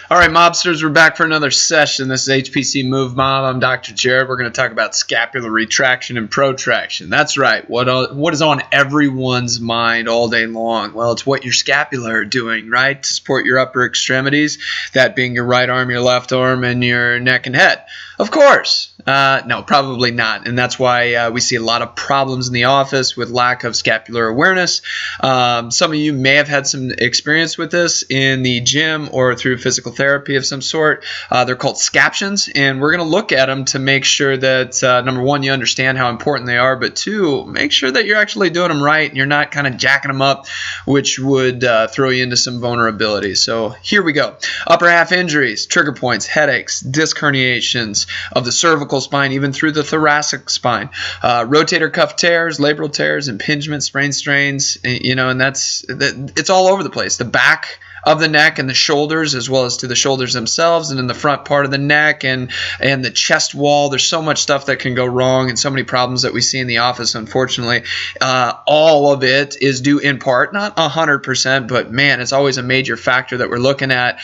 All right, mobsters, we're back for another session. This is HPC Move Mob. I'm Dr. J. We're going to talk about scapular retraction and protraction. That's right. What is on everyone's mind all day long? Well, it's what your scapula are doing, right, to support your upper extremities, that being your right arm, your left arm, and your neck and head. Of course. No, probably not. And that's why we see a lot of problems in the office with lack of scapular awareness. Some of you may have had some experience with this in the gym or through physical therapy of some sort. They're called Scaptions, and we're going to look at them to make sure that, number one, you understand how important they are, but two, make sure that you're actually doing them right and you're not kind of jacking them up, which would throw you into some vulnerability. So here we go. Upper half injuries, trigger points, headaches, disc herniations of the cervical spine, even through the thoracic spine, rotator cuff tears, labral tears, impingement, sprain, strains, and it's all over the place. The back of the neck and the shoulders, as well as to the shoulders themselves, and in the front part of the neck and the chest wall. There's so much stuff that can go wrong and so many problems that we see in the office, unfortunately. All of it is due in part, not 100%, but man, it's always a major factor that we're looking at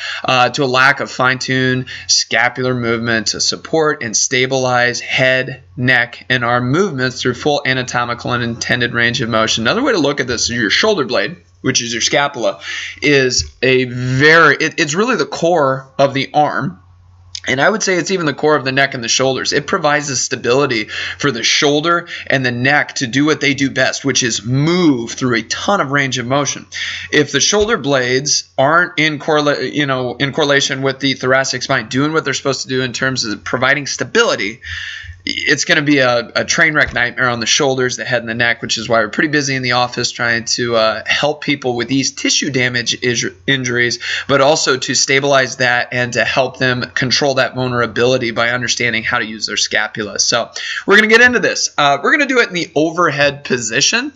to a lack of fine-tuned scapular movement to support and stabilize head, neck, and arm movements through full anatomical and intended range of motion. Another way to look at this is your shoulder blade, which is your scapula, is it's really the core of the arm. And I would say it's even the core of the neck and the shoulders. It provides the stability for the shoulder and the neck to do what they do best, which is move through a ton of range of motion. If the shoulder blades aren't in correlation with the thoracic spine, doing what they're supposed to do in terms of providing stability, it's going to be a train wreck nightmare on the shoulders, the head, and the neck, which is why we're pretty busy in the office trying to help people with these tissue damage injuries, but also to stabilize that and to help them control that vulnerability by understanding how to use their scapula. So we're going to get into this. We're going to do it in the overhead position.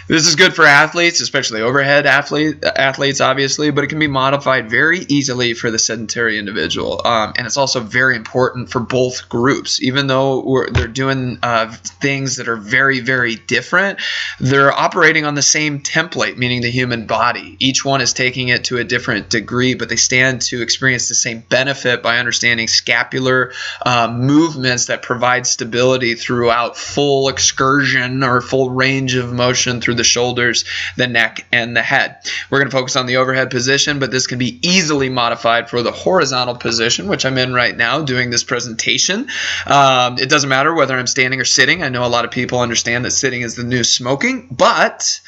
This is good for athletes, especially overhead athletes, obviously, but it can be modified very easily for the sedentary individual. And it's also very important for both groups. Even though they're doing things that are very, very different, they're operating on the same template, meaning the human body. Each one is taking it to a different degree, but they stand to experience the same benefit by understanding scapular movements that provide stability throughout full excursion or full range of motion through the shoulders, the neck, and the head. We're going to focus on the overhead position, but this can be easily modified for the horizontal position, which I'm in right now doing this presentation. It doesn't matter whether I'm standing or sitting. I know a lot of people understand that sitting is the new smoking, but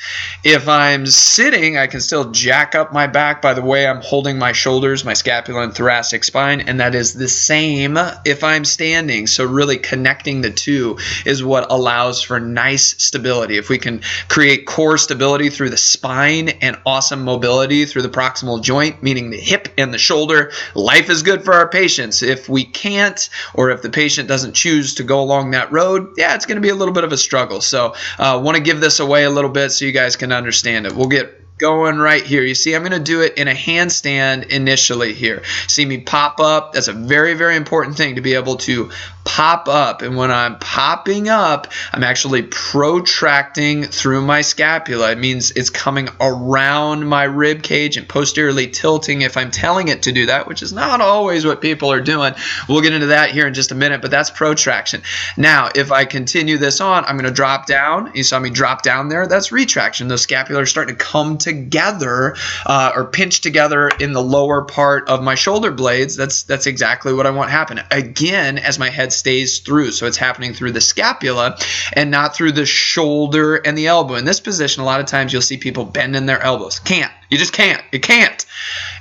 if I'm sitting, I can still jack up my back by the way I'm holding my shoulders, my scapula and thoracic spine, and that is the same if I'm standing. So really connecting the two is what allows for nice stability. If we can create core stability through the spine and awesome mobility through the proximal joint, meaning the hip and the shoulder, life is good for our patients. If we can't, or if the patient doesn't choose to go along that road, yeah, it's going to be a little bit of a struggle. So I want to give this away a little bit so you guys can understand it. We'll get going right here. You see, I'm going to do it in a handstand initially here. See me pop up. That's a very, very important thing, to be able to pop up. And when I'm popping up, I'm actually protracting through my scapula. It means it's coming around my rib cage and posteriorly tilting if I'm telling it to do that, which is not always what people are doing. We'll get into that here in just a minute, but that's protraction. Now, if I continue this on, I'm going to drop down. You saw me drop down there. That's retraction. Those scapula are starting to come together or pinch together in the lower part of my shoulder blades. That's exactly what I want happen. Again, as my head stays through. So it's happening through the scapula and not through the shoulder and the elbow. In this position, a lot of times you'll see people bending their elbows. Can't. You just can't. You can't.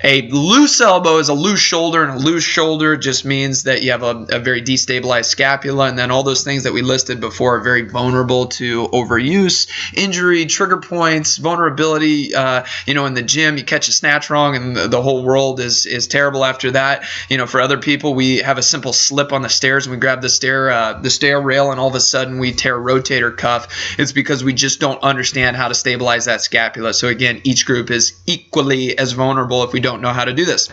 A loose elbow is a loose shoulder, and a loose shoulder just means that you have a very destabilized scapula, and then all those things that we listed before are very vulnerable to overuse, injury, trigger points, vulnerability. In the gym, you catch a snatch wrong, and the whole world is terrible after that. For other people, we have a simple slip on the stairs, and we grab the stair rail, and all of a sudden we tear a rotator cuff. It's because we just don't understand how to stabilize that scapula. So again, each group is equally as vulnerable if we don't know how to do this.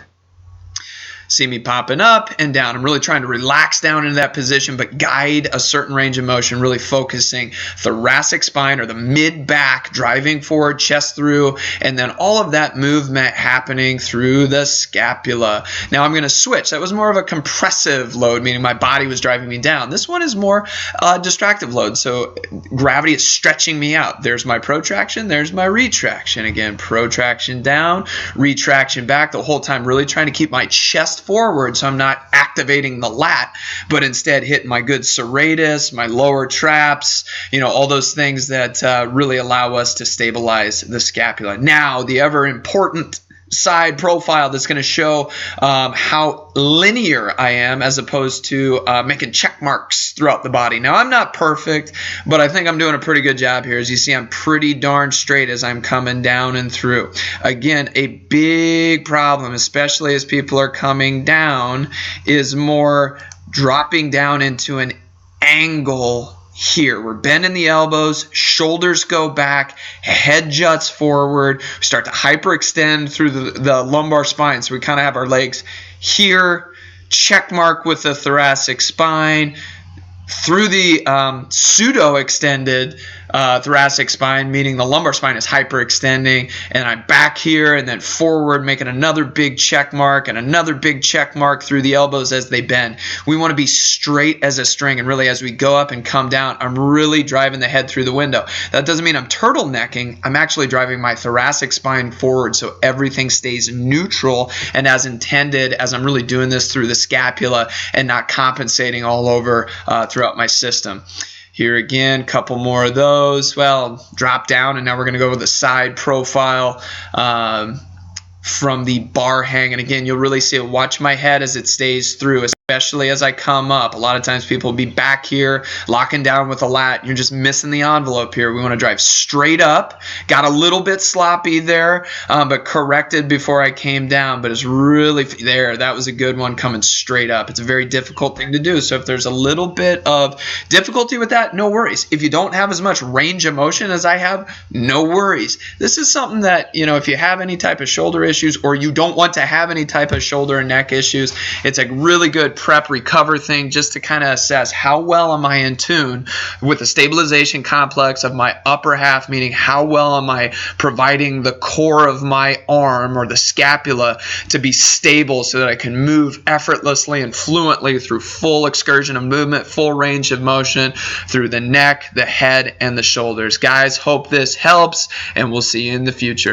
See me popping up and down. I'm really trying to relax down into that position, but guide a certain range of motion, really focusing thoracic spine or the mid-back, driving forward, chest through, and then all of that movement happening through the scapula. Now I'm going to switch. That was more of a compressive load, meaning my body was driving me down. This one is more distractive load, so gravity is stretching me out. There's my protraction, there's my retraction. Again, protraction down, retraction back, the whole time really trying to keep my chest forward so I'm not activating the lat, but instead hitting my good serratus, my lower traps, all those things that really allow us to stabilize the scapula. Now, the ever important side profile that's going to show how linear I am as opposed to making check marks throughout the body. Now, I'm not perfect, but I think I'm doing a pretty good job here. As you see, I'm pretty darn straight as I'm coming down and through. Again, a big problem, especially as people are coming down, is more dropping down into an angle here. We're bending the elbows, shoulders go back, head juts forward. We start to hyperextend through the lumbar spine. So we kind of have our legs here, check mark with the thoracic spine, through the pseudo-extended thoracic spine, meaning the lumbar spine is hyperextending, and I'm back here and then forward, making another big check mark and another big check mark through the elbows as they bend. We want to be straight as a string, and really as we go up and come down, I'm really driving the head through the window. That doesn't mean I'm turtlenecking. I'm actually driving my thoracic spine forward so everything stays neutral and as intended as I'm really doing this through the scapula and not compensating all over throughout my system. Here again, couple more of those. Well, drop down, and now we're going to go with the side profile from the bar hang. And again, you'll really see it. Watch my head as it stays through, especially as I come up. A lot of times people will be back here, locking down with a lat. You're just missing the envelope here. We want to drive straight up. Got a little bit sloppy there, but corrected before I came down. But it's really there. That was a good one coming straight up. It's a very difficult thing to do. So if there's a little bit of difficulty with that, no worries. If you don't have as much range of motion as I have, no worries. This is something that, if you have any type of shoulder issues or you don't want to have any type of shoulder and neck issues, it's a really good prep recover thing just to kind of assess how well am I in tune with the stabilization complex of my upper half, meaning how well am I providing the core of my arm or the scapula to be stable so that I can move effortlessly and fluently through full excursion of movement, full range of motion through the neck, the head, and the shoulders. Guys, hope this helps, and we'll see you in the future.